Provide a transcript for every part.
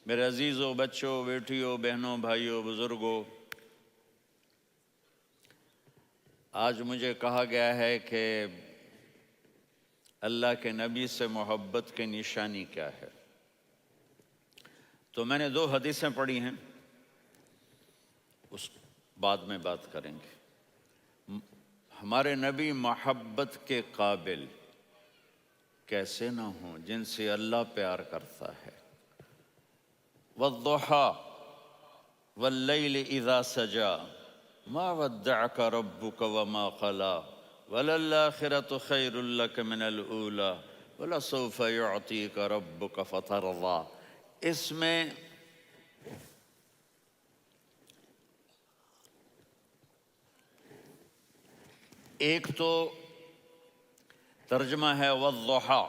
میرے عزیزوں، بچوں، بیٹیوں، بہنوں، بھائیوں، بزرگوں، آج مجھے کہا گیا ہے کہ اللہ کے نبی سے محبت کی نشانی کیا ہے۔ تو میں نے 2 حدیثیں پڑھی ہیں، اس بعد میں بات کریں گے۔ ہمارے نبی محبت کے قابل کیسے نہ ہوں جن سے اللہ پیار کرتا ہے۔ والضحى واللیل اذا سجا ما ودعك ربك وما قلى وللآخرة خیر لك من الأولى ولسوف يعطيك ربك فترضى۔ اس میں ایک تو ترجمہ ہے والضحى،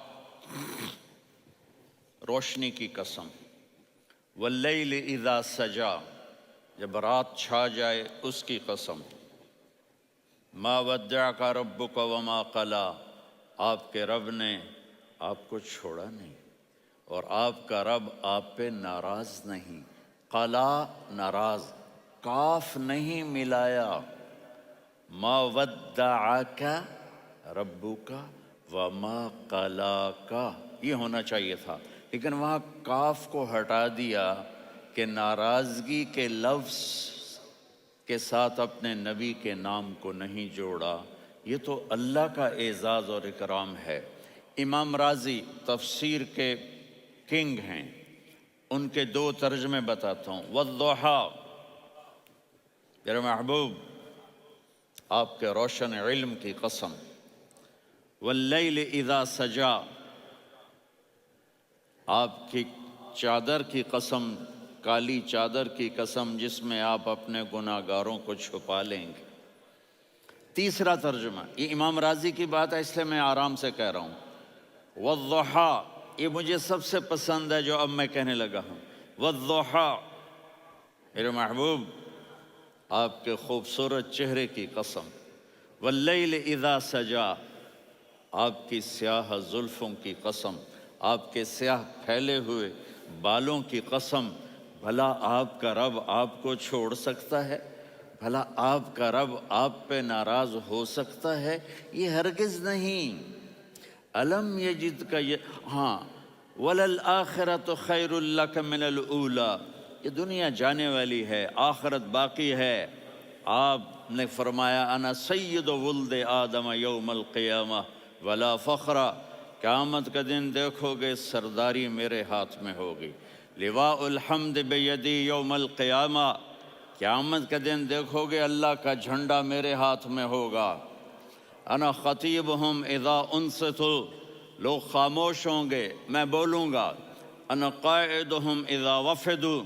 روشنی کی قسم، واللیل اذا سجا، جب رات چھا جائے اس کی قسم، ما ودعک ربک وما قلی، آپ کے رب نے آپ کو چھوڑا نہیں اور آپ کا رب آپ پہ ناراض نہیں۔ قلا ناراض، کاف نہیں ملایا۔ ما ودعک ربک وما قلاک، یہ ہونا چاہیے تھا، لیکن وہاں کاف کو ہٹا دیا کہ ناراضگی کے لفظ کے ساتھ اپنے نبی کے نام کو نہیں جوڑا۔ یہ تو اللہ کا اعزاز اور اکرام ہے۔ امام رازی تفسیر کے کنگ ہیں، ان کے 2 ترجمے بتاتا ہوں۔ والضحیٰ، میرے محبوب آپ کے روشن علم کی قسم، واللیل اذا سجا، آپ کی چادر کی قسم، کالی چادر کی قسم جس میں آپ اپنے گناہگاروں کو چھپا لیں گے۔ تیسرا ترجمہ، یہ امام راضی کی بات ہے اس لیے میں آرام سے کہہ رہا ہوں۔ والضحیٰ، یہ مجھے سب سے پسند ہے جو اب میں کہنے لگا ہوں۔ والضحیٰ، میرے محبوب آپ کے خوبصورت چہرے کی قسم، واللیل اذا سجا، آپ کی سیاہ زلفوں کی قسم، آپ کے سیاہ پھیلے ہوئے بالوں کی قسم۔ بھلا آپ کا رب آپ کو چھوڑ سکتا ہے؟ بھلا آپ کا رب آپ پہ ناراض ہو سکتا ہے؟ یہ ہرگز نہیں۔ الم یجد کا ہاں، وَلَلْآخِرَةُ خَيْرٌ لَكَ مِنَ الْأُولَى، یہ دنیا جانے والی ہے، آخرت باقی ہے۔ آپ نے فرمایا انا سید ولد آدم یوم القیامہ ولا فخر، قیامت کا دن دیکھو گے سرداری میرے ہاتھ میں ہوگی۔ لواء الحمد بیدی یوم القیامہ، قیامت کا دن دیکھو گے اللہ کا جھنڈا میرے ہاتھ میں ہوگا۔ انا خطیبہم اذا انصتوا، لوگ خاموش ہوں گے میں بولوں گا۔ انا قائدہم اذا وفدوا،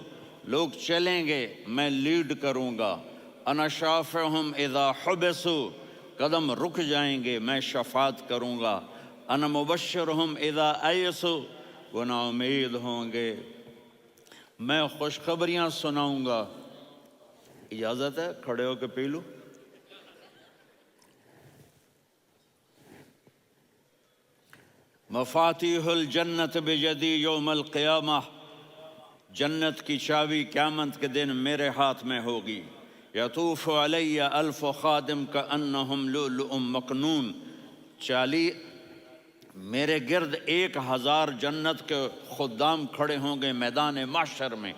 لوگ چلیں گے میں لیڈ کروں گا۔ انا شافعہم اذا حبسوا، قدم رک جائیں گے میں شفاعت کروں گا۔ انا مبشرہم اذا ایسوا، وہ نا امید ہوں گے میں خوشخبریاں سناؤں گا۔ اجازت ہے کھڑے ہو کے پی لوں؟ مفاتیح الجنت بیدی یوم القیامہ، جنت کی چابی قیامت کے دن میرے ہاتھ میں ہوگی۔ یطوف علی الف خادم کانہم لؤلؤ مکنون، میرے گرد 1000 جنت کے خدام کھڑے ہوں گے میدان محشر میں۔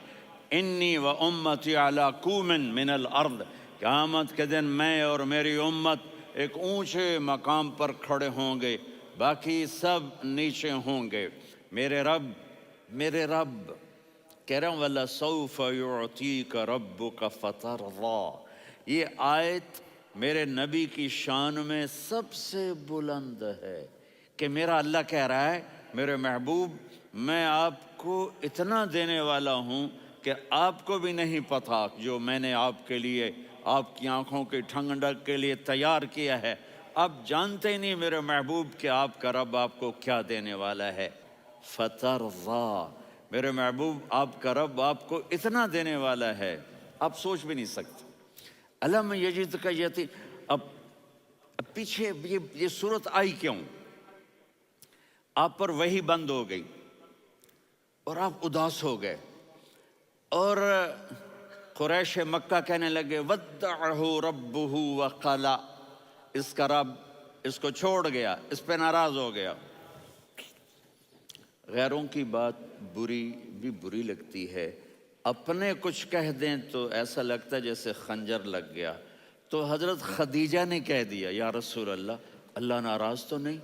انی و امتی علی کوم من الارض، قیامت کے دن میں اور میری امت ایک اونچے مقام پر کھڑے ہوں گے، باقی سب نیچے ہوں گے۔ میرے رب کہہ رہا ہوں وَلَسَوْفَ يُعْطِيكَ رَبُّكَ فَتَرْضَىٰ، یہ آیت میرے نبی کی شان میں سب سے بلند ہے کہ میرا اللہ کہہ رہا ہے میرے محبوب میں آپ کو اتنا دینے والا ہوں کہ آپ کو بھی نہیں پتہ جو میں نے آپ کے لیے، آپ کی آنکھوں کی ٹھنڈک کے لیے تیار کیا ہے۔ آپ جانتے نہیں میرے محبوب کہ آپ کا رب آپ کو کیا دینے والا ہے۔ فَتَرْضَىٰ، میرے محبوب آپ کا رب آپ کو اتنا دینے والا ہے آپ سوچ بھی نہیں سکتے۔ الم یجد کا یتی، اب پیچھے یہ صورت آئی کیوں؟ آپ پر وحی بند ہو گئی اور آپ اداس ہو گئے۔ اور قریش مکہ کہنے لگے ودعہ ربہ وقلا، اس کا رب اس کو چھوڑ گیا، اس پہ ناراض ہو گیا۔ غیروں کی بات بھی بری لگتی ہے، اپنے کچھ کہہ دیں تو ایسا لگتا ہے جیسے خنجر لگ گیا۔ تو حضرت خدیجہ نے کہہ دیا یا رسول اللہ، اللہ ناراض تو نہیں؟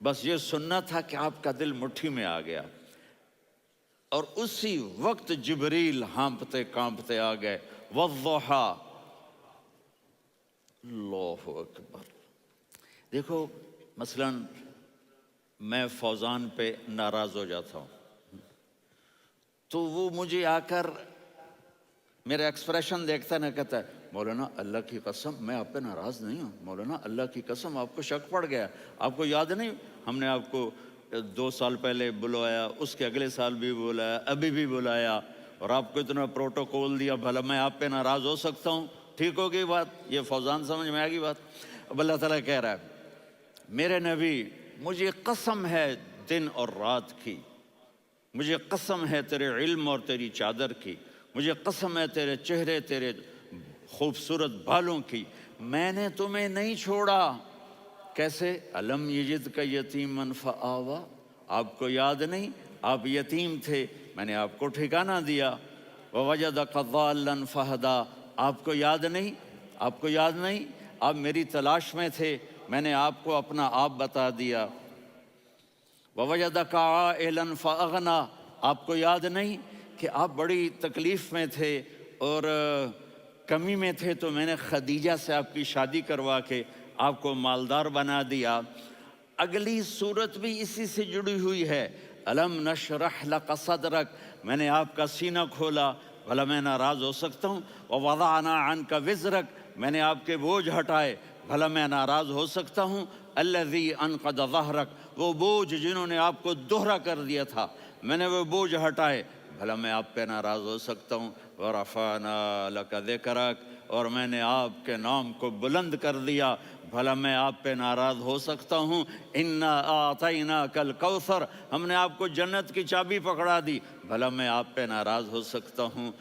بس یہ سننا تھا کہ آپ کا دل مٹھی میں آ گیا۔ اور اسی وقت جبریل ہانپتے کانپتے آ گئے، والضحیٰ، اللہ اکبر۔ دیکھو مثلا میں فوزان پہ ناراض ہو جاتا ہوں تو وہ مجھے آ کر میرا ایکسپریشن دیکھتا نہ کہتا ہے مولانا اللہ کی قسم میں آپ پہ ناراض نہیں ہوں، مولانا اللہ کی قسم آپ کو شک پڑ گیا، آپ کو یاد نہیں ہم نے آپ کو 2 سال پہلے بلوایا، اس کے اگلے سال بھی بلایا، ابھی بھی بلایا، اور آپ کو اتنا پروٹوکول دیا، بھلا میں آپ پہ ناراض ہو سکتا ہوں؟ ٹھیک ہو گئی بات؟ یہ فوزان سمجھ میں آ گئی بات؟ اب اللہ تعالیٰ کہہ رہا ہے میرے نبی مجھے قسم ہے دن اور رات کی، مجھے قسم ہے تیرے علم اور تیری چادر کی، مجھے قسم ہے تیرے چہرے، تیرے خوبصورت بالوں کی، میں نے تمہیں نہیں چھوڑا۔ کیسے؟ الم یجد کا یتیمن فآوا، آپ کو یاد نہیں آپ یتیم تھے، میں نے آپ کو ٹھکانہ دیا۔ ووجدک ضالا فہدا، آپ کو یاد نہیں، آپ کو یاد نہیں آپ میری تلاش میں تھے، میں نے آپ کو اپنا آپ بتا دیا۔ ووجدک عائلا فاغنا، آپ کو یاد نہیں کہ آپ بڑی تکلیف میں تھے اور کمی میں تھے تو میں نے خدیجہ سے آپ کی شادی کروا کے آپ کو مالدار بنا دیا۔ اگلی صورت بھی اسی سے جڑی ہوئی ہے، الم نشرح لک صدرک، میں نے آپ کا سینہ کھولا، بھلا میں ناراض ہو سکتا ہوں؟ ووضعنا عنک وزرک، میں نے آپ کے بوجھ ہٹائے، بھلا میں ناراض ہو سکتا ہوں؟ الذی انقض ظہرک، وہ بوجھ جنہوں نے آپ کو دوہرا کر دیا تھا، میں نے وہ بوجھ ہٹائے، بھلا میں آپ پہ ناراض ہو سکتا ہوں؟ ورفعنا لک ذکرک، اور میں نے آپ کے نام کو بلند کر دیا، بھلا میں آپ پہ ناراض ہو سکتا ہوں؟ انا اعطیناک الکوثر، ہم نے آپ کو جنت کی چابی پکڑا دی، بھلا میں آپ پہ ناراض ہو سکتا ہوں؟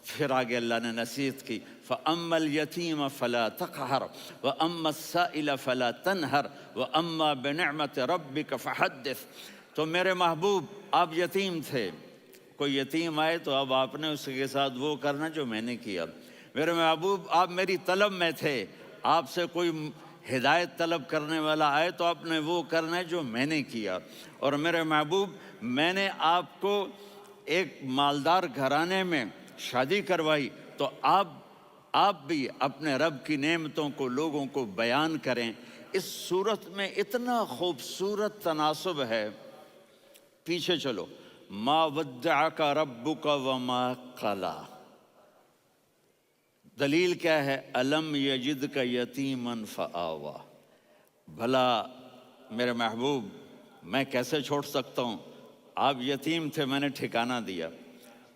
پھر آگے اللہ نے نصیحت کی، فَأَمَّا الْيَتِيمَ فَلَا تَقْهَرْ وَأَمَّا السَّائِلَ فَلَا تَنْهَرْ وَأَمَّا بِنِعْمَةِ رَبِّكَ فَحَدِّثْ۔ تو میرے محبوب آپ یتیم تھے، کوئی یتیم آئے تو اب آپ نے اس کے ساتھ وہ کرنا جو میں نے کیا۔ میرے محبوب آپ میری طلب میں تھے، آپ سے کوئی ہدایت طلب کرنے والا آئے تو آپ نے وہ کرنا ہے جو میں نے کیا۔ اور میرے محبوب میں نے آپ کو ایک مالدار گھرانے میں شادی کروائی تو آپ بھی اپنے رب کی نعمتوں کو لوگوں کو بیان کریں۔ اس صورت میں اتنا خوبصورت تناسب ہے، پیچھے چلو، ما ودعک ربک وما قلی، دلیل کیا ہے؟ الم یجدک یتیما فآوا، بھلا میرے محبوب میں کیسے چھوڑ سکتا ہوں؟ آپ یتیم تھے، میں نے ٹھکانہ دیا۔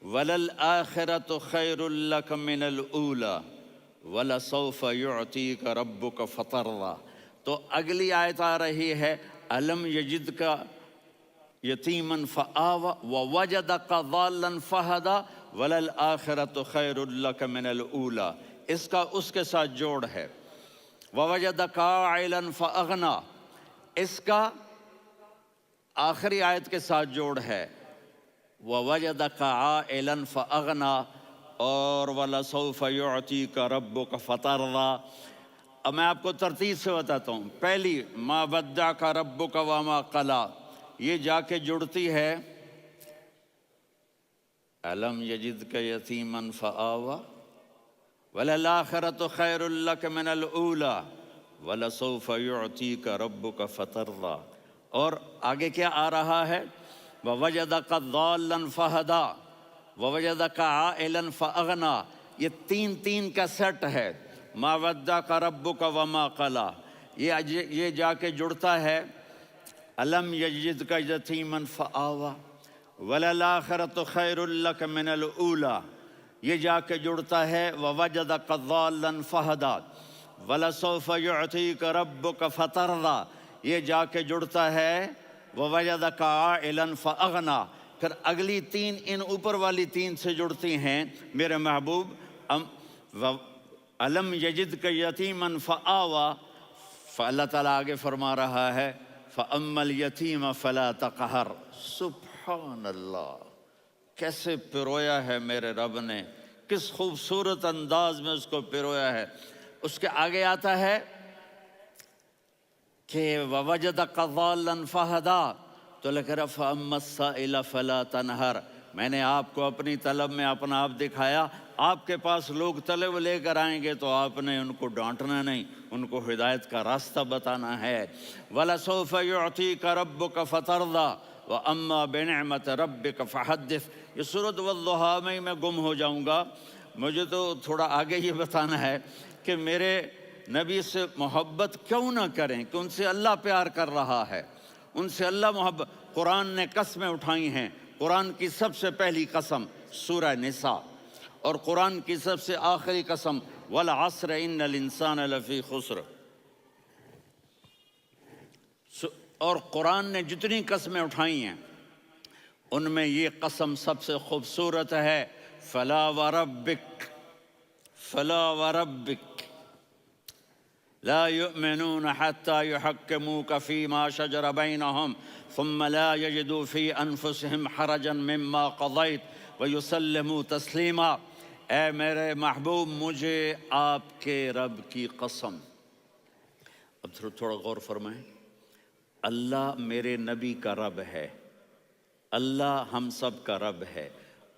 وَلَلْآخِرَةُ خَيْرٌ لَكَ مِنَ الْأُولَى وَلَسَوْفَ يُعْطِيكَ رَبُّكَ فَتَرْضَىٰ۔ تو اگلی آیت آ رہی ہے الم یجدک یتیما فآوا ووجدک ضالا فہدا وَلَلْآخِرَةُ خَيْرٌ لَكَ مِنَ الْأُولَى، اس کا اس کے ساتھ جوڑ ہے۔ وَوَجَدَكَ عَائِلًا فَأَغْنَىٰ، اس کا آخری آیت کے ساتھ جوڑ ہے، وَوَجَدَكَ عَائِلًا فَأَغْنَىٰ اور وَلَسَوْفَ يُعْطِيكَ رَبُّكَ فَتَرْضَىٰ۔ اب میں آپ کو ترتیب سے بتاتا ہوں۔ پہلی مَا وَدَّعَكَ رَبُّكَ وَمَا قَلَىٰ، یہ جا کے جڑتی ہے أَلَمْ يَجِدْكَ يَتِيمًا فَآوَىٰ وَلَلْآخِرَةُ خَيْرٌ لَكَ مِنَ الْأُولَىٰ وَلَسَوْفَ يُعْطِيكَ رَبُّكَ فَتَرْضَىٰ۔ اور آگے کیا آ رہا ہے؟ وَوَجَدَكَ ضَالًّا فَهَدَىٰ وَوَجَدَكَ عَائِلًا فَأَغْنَىٰ، یہ تین کا سیٹ ہے۔ مَا وَدَّعَكَ رَبُّكَ وَمَا قَلَىٰ، یہ جا کے جڑتا ہے أَلَمْ يَجِدْكَ يَتِيمًا فَآوَىٰ وَلَلْآخِرَةُ خَيْرٌ لَكَ مِنَ الْأُولَىٰ، یہ جا کے جڑتا ہے وَوَجَدَكَ ضَالًّا فَهَدَىٰ وَلَسَوْفَ يُعْطِيكَ رَبُّكَ فَتَرْضَىٰ، یہ جا کے جڑتا ہے وَوَجَدَكَ عَائِلًا فَأَغْنَىٰ، پھر اگلی تین ان اوپر والی تین سے جڑتی ہیں. میرے محبوب علم یجد کا یتیمن فآوا، اللہ تعالیٰ آگے فرما رہا ہے فَأَمَّا الْيَتِيمَ فَلَا تَقْهَرْ. سبحان اللہ، کیسے پرویا ہے میرے رب نے، کس خوبصورت انداز میں اس کو پرویا ہے. اس کے آگے آتا ہے کہ وَوَجَدَكَ ضَالًّا فَهَدَىٰ، تو لکھ رہا فَأَمَّا السَّائِلَ فَلَا تَنْهَرْ. میں نے آپ کو اپنی طلب میں اپنا آپ دکھایا. آپ کے پاس لوگ طلب لے کر آئیں گے تو آپ نے ان کو ڈانٹنا نہیں، ان کو ہدایت کا راستہ بتانا ہے. وَلَسَوْفَ يُعْطِيكَ رَبُّكَ فَتَرْضَىٰ وَأَمَّا بِنِعْمَةِ رَبِّكَ فَحَدِّثْ. یہ سورۃ والضحیٰ میں گم ہو جاؤں گا. مجھے تو تھوڑا آگے یہ بتانا ہے کہ میرے نبی سے محبت کیوں نہ کریں، کہ ان سے اللہ پیار کر رہا ہے، ان سے اللہ محبت. قرآن نے قسمیں اٹھائی ہیں. قرآن کی سب سے پہلی قسم سورہ نساء، اور قرآن کی سب سے آخری قسم والعصر ان الانسان لفی خسر. اور قرآن نے جتنی قسمیں اٹھائی ہیں ان میں یہ قسم سب سے خوبصورت ہے. فلا وربک، فلا وربک لا يؤمنون حتى يحكموك فيما شجر بينهم ثم لا يجدوا في أنفسهم حرجا مما قضيت ويسلموا تسلیما. اے میرے محبوب، مجھے آپ کے رب کی قسم. اب تھوڑا غور فرمائیں. اللہ میرے نبی کا رب ہے، اللہ ہم سب کا رب ہے.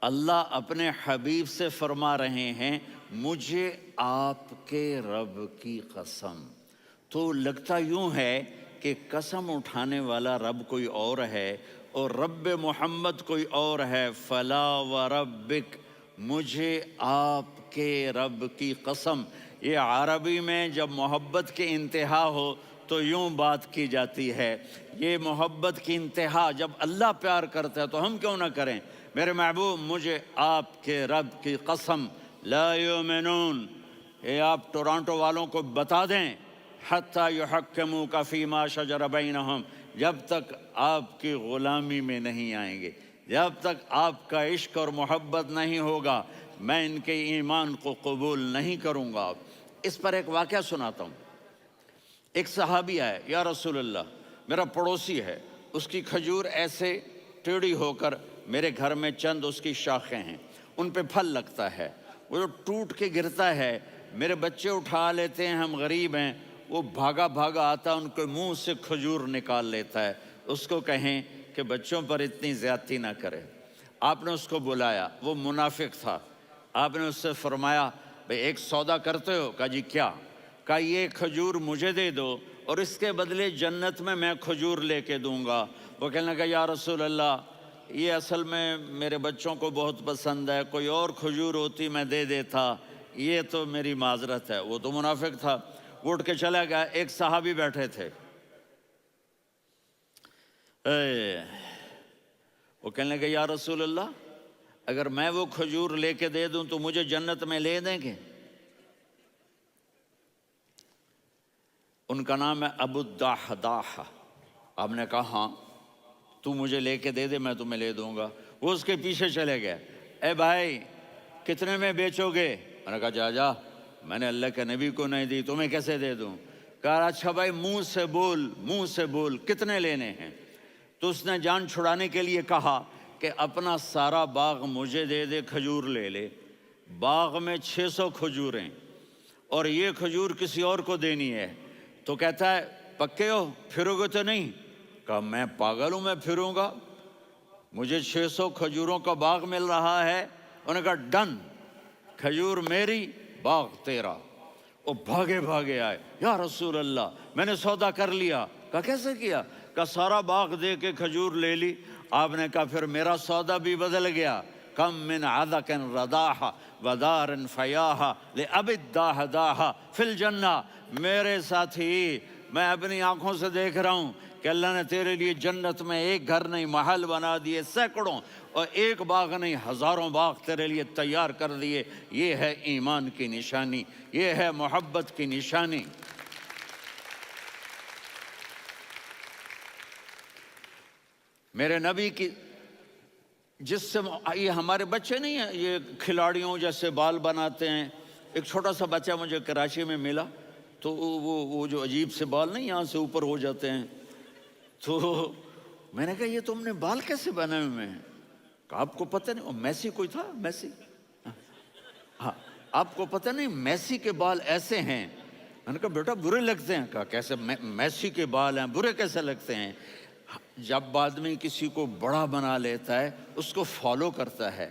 اللہ اپنے حبیب سے فرما رہے ہیں مجھے آپ کے رب کی قسم. تو لگتا یوں ہے کہ قسم اٹھانے والا رب کوئی اور ہے اور رب محمد کوئی اور ہے. فلا وربک، مجھے آپ کے رب کی قسم. یہ عربی میں جب محبت کی انتہا ہو تو یوں بات کی جاتی ہے. یہ محبت کی انتہا جب اللہ پیار کرتا ہے تو ہم کیوں نہ کریں. میرے محبوب، مجھے آپ کے رب کی قسم لا یؤمنون، یہ آپ ٹورانٹو والوں کو بتا دیں حتی یحکموک فیما شجر بینہم، جب تک آپ کی غلامی میں نہیں آئیں گے، جب تک آپ کا عشق اور محبت نہیں ہوگا، میں ان کے ایمان کو قبول نہیں کروں گا. اس پر ایک واقعہ سناتا ہوں. ایک صحابی آئے، یا رسول اللہ میرا پڑوسی ہے، اس کی کھجور ایسے ٹیڑھی ہو کر میرے گھر میں چند اس کی شاخیں ہیں، ان پہ پھل لگتا ہے، وہ جو ٹوٹ کے گرتا ہے میرے بچے اٹھا لیتے ہیں، ہم غریب ہیں، وہ بھاگا بھاگا آتا ان کے منہ سے کھجور نکال لیتا ہے. اس کو کہیں کہ بچوں پر اتنی زیادتی نہ کرے. آپ نے اس کو بلایا، وہ منافق تھا. آپ نے اس سے فرمایا بھئی ایک سودا کرتے ہو؟ کہا جی کیا؟ کہا یہ کھجور مجھے دے دو اور اس کے بدلے جنت میں کھجور لے کے دوں گا. وہ کہنے لگا یا رسول اللہ یہ اصل میں میرے بچوں کو بہت پسند ہے، کوئی اور کھجور ہوتی میں دے دیتا، یہ تو میری معذرت ہے. وہ تو منافق تھا، وہ اٹھ کے چلا گیا. ایک صحابی بیٹھے تھے، وہ کہنے لگے یا رسول اللہ اگر میں وہ کھجور لے کے دے دوں تو مجھے جنت میں لے دیں گے؟ ان کا نام ہے ابو الدحداح. آپ نے کہا ہاں تو مجھے لے کے دے دے میں تمہیں لے دوں گا. وہ اس کے پیچھے چلے گئے. اے بھائی کتنے میں بیچو گے؟ میں نے کہا جا جا، میں نے اللہ کے نبی کو نہیں دی، تمہیں کیسے دے دوں؟ کہا اچھا بھائی منہ سے بول، منہ سے بول، کتنے لینے ہیں؟ تو اس نے جان چھڑانے کے لیے کہا کہ اپنا سارا باغ مجھے دے دے، کھجور لے لے. باغ میں 600 کھجوریں اور یہ کھجور کسی اور کو دینی ہے. تو کہتا ہے پکے ہو، پھرو گے تو نہیں؟ کہا میں پاگل ہوں، میں پھروں گا؟ مجھے 600 کھجوروں کا باغ مل رہا ہے. انہوں نے کہا ڈن، کھجور میری، باغ تیرا. وہ بھاگے بھاگے آئے، یا رسول اللہ میں نے سودا کر لیا. کہا کیسے کیا؟ کہا سارا باغ دے کے کھجور لے لی. آپ نے کہا پھر میرا سودا بھی بدل گیا. کم من عدق رداح ودار فیاح لأب الدحداح فی الجنہ. میرے ساتھی میں اپنی آنکھوں سے دیکھ رہا ہوں کہ اللہ نے تیرے لیے جنت میں ایک گھر نہیں محل بنا دیے سینکڑوں، اور ایک باغ نہیں ہزاروں باغ تیرے لیے تیار کر دیے. یہ ہے ایمان کی نشانی، یہ ہے محبت کی نشانی. میرے نبی کی جس سے یہ ہمارے بچے نہیں ہیں، یہ کھلاڑیوں جیسے بال بناتے ہیں. ایک چھوٹا سا بچہ مجھے کراچی میں ملا، تو وہ جو عجیب سے بال نہیں یہاں سے اوپر ہو جاتے ہیں، تو میں نے کہا یہ تم نے بال کیسے بنائے ہوئے ہیں؟ کہا آپ کو پتہ نہیں؟ میسی کوئی تھا، میسی، ہاں آپ کو پتہ نہیں میسی کے بال ایسے ہیں؟ میں نے کہا بیٹا برے لگتے ہیں. کہا کیسے؟ میسی کے بال ہیں برے کیسے لگتے ہیں؟ جب آدمی کسی کو بڑا بنا لیتا ہے اس کو فالو کرتا ہے.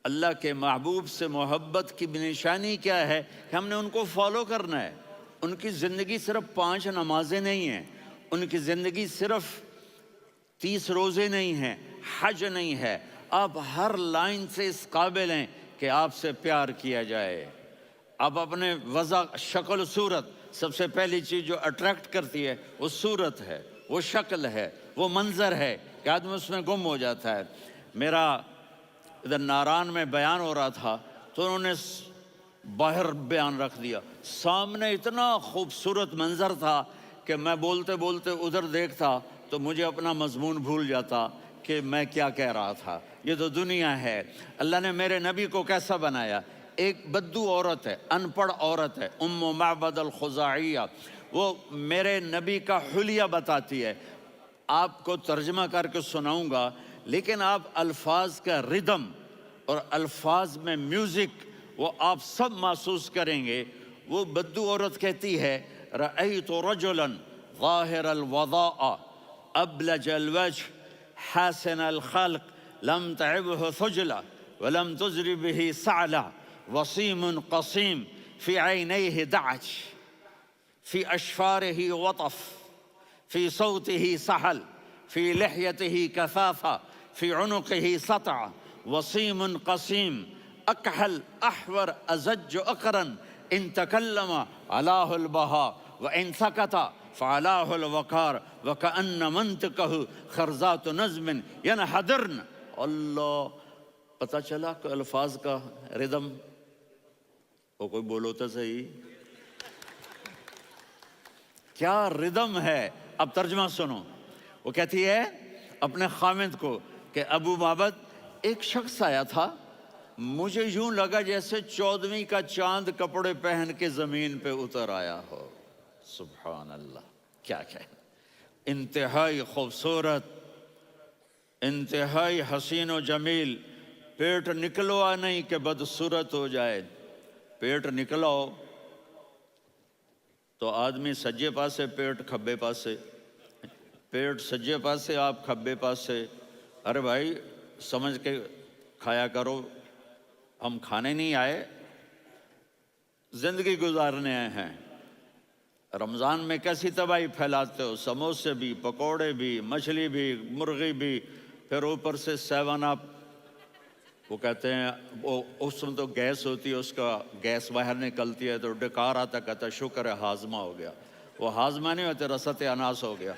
اللہ کے محبوب سے محبت کی نشانی کیا ہے کہ ہم نے ان کو فالو کرنا ہے. ان کی زندگی صرف 5 نمازیں نہیں ہیں، ان کی زندگی صرف 30 روزے نہیں ہیں، حج نہیں ہے. آپ ہر لائن سے اس قابل ہیں کہ آپ سے پیار کیا جائے. آپ اپنے وضع، شکل و صورت، سب سے پہلی چیز جو اٹریکٹ کرتی ہے وہ صورت ہے، وہ شکل ہے، وہ منظر ہے کہ آدمی اس میں گم ہو جاتا ہے. میرا ادھر ناران میں بیان ہو رہا تھا تو انہوں نے باہر بیان رکھ دیا، سامنے اتنا خوبصورت منظر تھا کہ میں بولتے بولتے ادھر دیکھتا تو مجھے اپنا مضمون بھول جاتا کہ میں کیا کہہ رہا تھا. یہ تو دنیا ہے. اللہ نے میرے نبی کو کیسا بنایا؟ ایک بدو عورت ہے، ان پڑھ عورت ہے، ام معبد الخزاعیہ، وہ میرے نبی کا حلیہ بتاتی ہے. آپ کو ترجمہ کر کے سناؤں گا، لیکن آپ الفاظ کا ردم اور الفاظ میں میوزک وہ آپ سب محسوس کریں گے. وہ بدو عورت کہتی ہے رأیت رجلا ظاہر الوضاء ابلج الوجه حاسن الخلق لم تعبه ثجلة ولم تزر به سعلة وصيم قصيم في عينيه دعج في أشفاره وطف في صوته سحل في لحيته كثافة في عنقه سطع وصيم قصيم أكحل أحور أزج أقرن إن تكلم علاه البهاء وإن سكت فعلاه الوقار وكأن منطقه خرزات نظم ينحدرن. اللہ، پتہ چلا کہ الفاظ کا ردم. وہ کوئی بولو تو صحیح، کیا ردم ہے. اب ترجمہ سنو. وہ کہتی ہے اپنے خامد کو کہ ابو معبد، ایک شخص آیا تھا، مجھے یوں لگا جیسے 14ویں کا چاند کپڑے پہن کے زمین پہ اتر آیا ہو. سبحان اللہ، کیا کہے. انتہائی خوبصورت، انتہائی حسین و جمیل. پیٹ نکلوا نہیں کہ بدصورت ہو جائے. پیٹ نکلاؤ تو آدمی سجے پاسے پیٹ کھبے پاسے، پیٹ سجے پاسے آپ کھبے پاسے. ارے بھائی سمجھ کے کھایا کرو. ہم کھانے نہیں آئے، زندگی گزارنے آئے ہیں. رمضان میں کیسی تباہی پھیلاتے ہو، سموسے بھی، پکوڑے بھی، مچھلی بھی، مرغی بھی، پھر اوپر سے 7 اپ. وہ کہتے ہیں وہ اس میں تو گیس ہوتی ہے، اس کا گیس باہر نکلتی ہے تو ڈکار آتا، کہتا شکر ہے ہاضمہ ہو گیا. وہ ہاضمہ نہیں ہوتے، رسط اناس ہو گیا.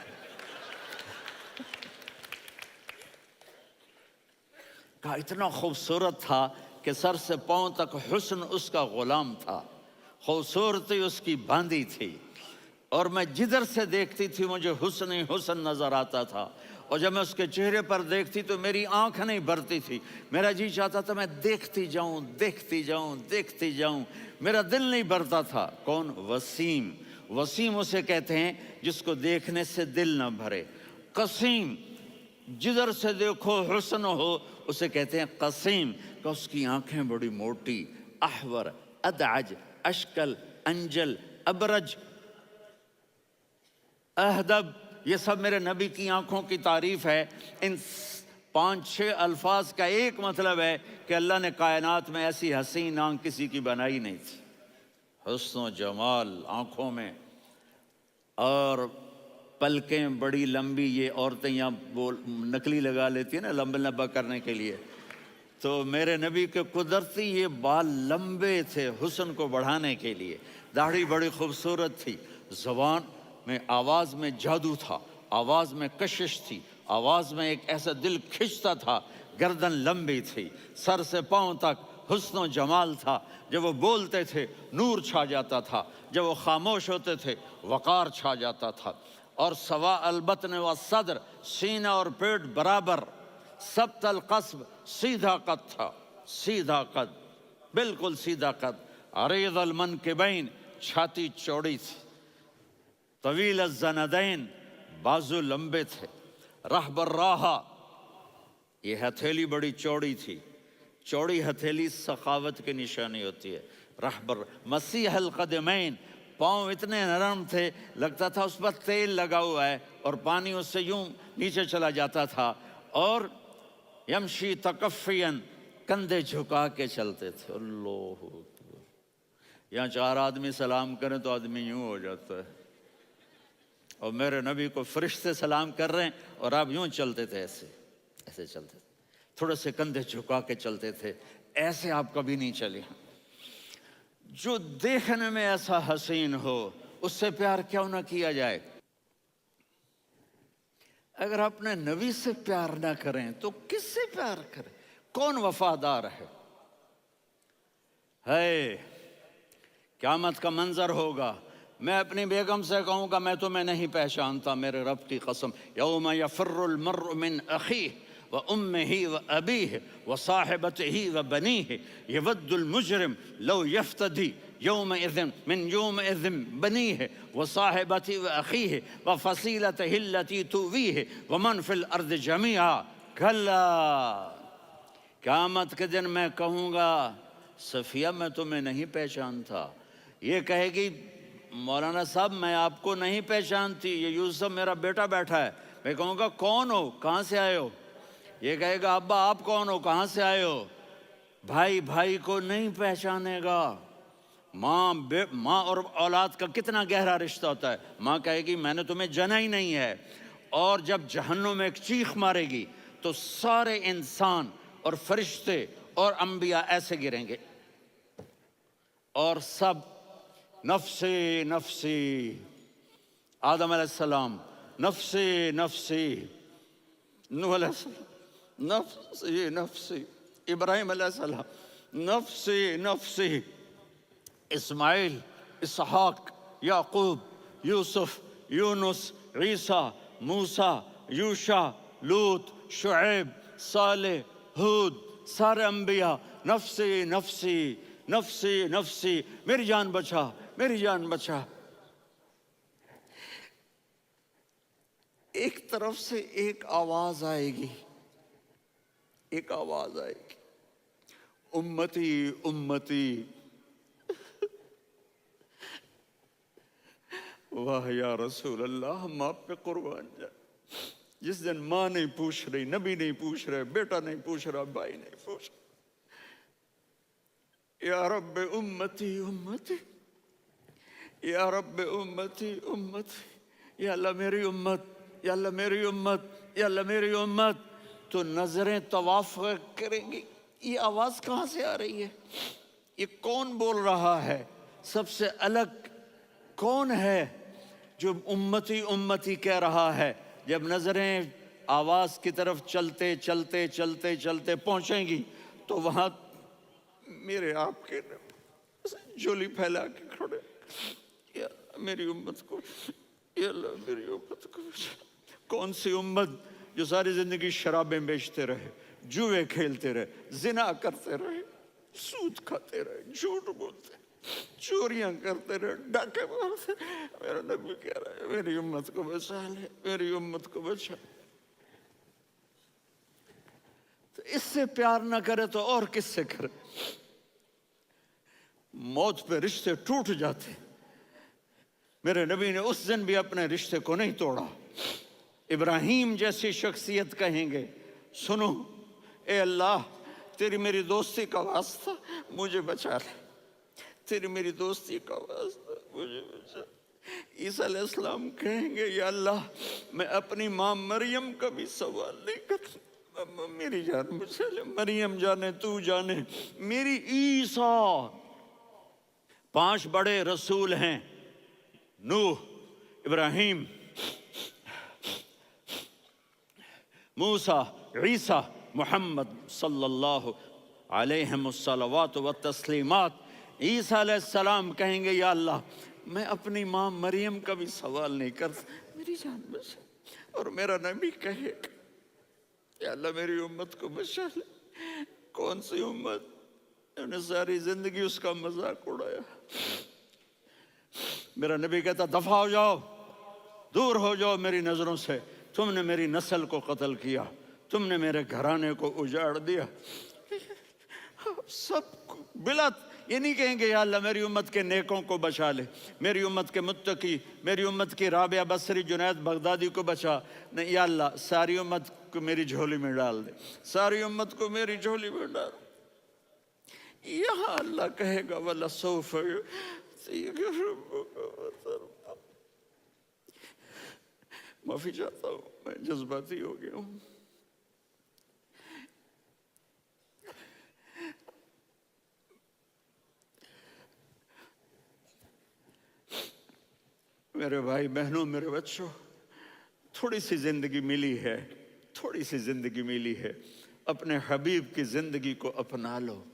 کہا اتنا خوبصورت تھا کہ سر سے پاؤں تک حسن اس کا غلام تھا، خوبصورتی اس کی باندھی تھی، اور میں جدھر سے دیکھتی تھی مجھے حسن ہی حسن نظر آتا تھا. اور جب میں اس کے چہرے پر دیکھتی تو میری آنکھ نہیں بھرتی تھی، میرا جی چاہتا تھا میں دیکھتی جاؤں دیکھتی جاؤں دیکھتی جاؤں، میرا دل نہیں بھرتا تھا. کون؟ وسیم. وسیم اسے کہتے ہیں جس کو دیکھنے سے دل نہ بھرے. قسیم، جدھر سے دیکھو حسن ہو، اسے کہتے ہیں قسیم. کہ اس کی آنکھیں بڑی موٹی، احور، ادعج، اشکل، انجل، ابرج، اہدب، یہ سب میرے نبی کی آنکھوں کی تعریف ہے. ان 5-6 الفاظ کا ایک مطلب ہے کہ اللہ نے کائنات میں ایسی حسین آنکھ کسی کی بنائی نہیں تھی. حسن و جمال آنکھوں میں، اور پلکیں بڑی لمبی. یہ عورتیں یہاں نکلی لگا لیتی ہیں نا لمبا لمبا کرنے کے لیے، تو میرے نبی کے قدرتی یہ بال لمبے تھے حسن کو بڑھانے کے لیے. داڑھی بڑی خوبصورت تھی. زبان میں، آواز میں جادو تھا، آواز میں کشش تھی، آواز میں ایک ایسا دل کھنچتا تھا. گردن لمبی تھی، سر سے پاؤں تک حسن و جمال تھا. جب وہ بولتے تھے نور چھا جاتا تھا، جب وہ خاموش ہوتے تھے وقار چھا جاتا تھا. اور سوا البطن و صدر، سینہ اور پیٹ برابر، سبت القصب، سیدھا قد تھا، سیدھا قد، بالکل سیدھا قد، عریض المنکبین، چھاتی چوڑی تھی، طویل الزندین، بازو لمبے تھے، رحب الراحہ، یہ ہتھیلی بڑی چوڑی تھی، چوڑی ہتھیلی سخاوت کی نشانی ہوتی ہے، رحب مسیح القدمین، پاؤں اتنے نرم تھے لگتا تھا اس پر تیل لگا ہوا ہے اور پانی اس سے یوں نیچے چلا جاتا تھا، اور یمشی تکفین، کندھے جھکا کے چلتے تھے، اللہ اکبر، یہاں 4 آدمی سلام کریں تو آدمی یوں ہو جاتا ہے، اور میرے نبی کو فرشتے سلام کر رہے ہیں اور آپ یوں چلتے تھے، ایسے ایسے چلتے تھے، تھوڑے سے کندھے جھکا کے چلتے تھے، ایسے آپ کبھی نہیں چلے۔ جو دیکھنے میں ایسا حسین ہو اس سے پیار کیوں نہ کیا جائے؟ اگر اپنے نبی سے پیار نہ کریں تو کس سے پیار کریں؟ کون وفادار ہے؟ قیامت کا منظر ہوگا، میں اپنی بیگم سے کہوں گا میں تمہیں نہیں پہچانتا، میرے رب کی قسم، یوم یفر المرء من اخیہ وامہ وابیہ وصاحبتہ وبنیہ یود المجرم لو یفتدی یومئذ من یومئذ بنیہ وصاحبتہ واخیہ وفصیلتہ التی تؤویہ ومن فی الارض جمیعا کلا، قیامت کے دن میں کہوں گا صفیہ میں تمہیں نہیں پہچانتا، یہ کہے گی مولانا صاحب میں آپ کو نہیں پہچانتی، یہ یوسف میرا بیٹا بیٹھا ہے، میں کہوں گا کون ہو، کہاں سے آئے ہو؟ یہ کہے گا ابا آپ کون ہو، کہاں سے آئے ہو؟ بھائی بھائی کو نہیں پہچانے گا۔ ماں اور اولاد کا کتنا گہرا رشتہ ہوتا ہے، ماں کہے گی میں نے تمہیں جنا ہی نہیں ہے، اور جب جہنم میں ایک چیخ مارے گی تو سارے انسان اور فرشتے اور انبیاء ایسے گریں گے، اور سب نفسی نفسی، آدم علیہ السلام نفسی نفسی، نوح علیہ السلام نفسی نفسی، ابراہیم علیہ السلام نفسی نفسی، اسماعیل، اسحاق، یعقوب، یوسف، یونس، عیسیٰ، موسیٰ، یوشع، لوط، شعیب، صالح، ہود، سارے انبیاء نفسی نفسی نفسی نفسی، میری جان بچا میری جان بچا۔ ایک طرف سے ایک آواز آئے گی، ایک آواز آئے گی، امتی امتی، واہ یا رسول اللہ ہم آپ پہ قربان جائیں۔ جس دن ماں نہیں پوچھ رہی، نبی نہیں پوچھ رہے، بیٹا نہیں پوچھ رہا، بھائی نہیں پوچھ رہا، یا رب امتی امتی، یا رب امتی امتی، یا اللہ میری امت، یا اللہ میری امت، یا اللہ میری امت، تو نظریں طواف کریں گی، یہ آواز کہاں سے آ رہی ہے؟ یہ کون بول رہا ہے؟ سب سے الگ کون ہے جو امتی امتی کہہ رہا ہے؟ جب نظریں آواز کی طرف چلتے چلتے چلتے چلتے پہنچیں گی تو وہاں میرے آپ کے جولی پھیلا کے کھڑے، یا میری امت کو، یا اللہ میری امت کو۔ کون سی امت جو ساری زندگی شرابیں بیچتے رہے، جوئے کھیلتے رہے، زنا کرتے رہے، سود کھاتے رہے، جھوٹ بولتے رہے، چوریاں کرتے رہے، ڈاکے مارتے رہے؟ میرا نبی کہہ رہا ہے میری امت کو بچا لے، میری امت کو بچا۔ تو اس سے پیار نہ کرے تو اور کس سے کرے؟ موت پہ رشتے ٹوٹ جاتے، میرے نبی نے اس دن بھی اپنے رشتے کو نہیں توڑا۔ ابراہیم جیسی شخصیت کہیں گے سنو اے اللہ تیری میری دوستی کا واسطہ مجھے بچا لے، تیری میری دوستی کا واسطہ مجھے بچا۔ عیسیٰ علیہ السلام کہیں گے یا اللہ میں اپنی ماں مریم کا بھی سوال نہیں کرتا، میری جان بچا لے، مریم جانے تو جانے، میری عیسیٰ۔ 5 بڑے رسول ہیں، نوح، ابراہیم، موسیٰ، عیسیٰ، محمد صلی اللہ علیہ الصلوات والتسلیمات۔ عیسیٰ علیہ السلام کہیں گے یا اللہ میں اپنی ماں مریم کا بھی سوال نہیں کرتا، میری جان بچا۔ اور میرا نبی کہے یا اللہ میری امت کو بچا لے۔ کون سی امت؟ انہوں نے ساری زندگی اس کا مذاق اڑایا۔ میرا نبی کہتا دفع ہو جاؤ، دور ہو جاؤ میری نظروں سے، تم نے میری نسل کو قتل کیا، تم نے میرے گھرانے کو اجاڑ دیا۔ سب بلا یہ نہیں کہیں گے یا اللہ میری امت کے نیکوں کو بچا لے، میری امت کے متقی، میری امت کی رابعہ بصری جنید بغدادی کو بچا، نہیں یا اللہ ساری امت کو میری جھولی میں ڈال دے، ساری امت کو میری جھولی میں ڈال۔ یہاں اللہ کہے گا وَلَسَوْفَ يُعْطِيكَ رَبُّكَ فَتَرْضَىٰ۔ معافی چاہتا ہوں، میں جذباتی ہو گیا ہوں۔ میرے بھائی بہنوں، میرے بچوں، تھوڑی سی زندگی ملی ہے، تھوڑی سی زندگی ملی ہے، اپنے حبیب کی زندگی کو اپنا لو۔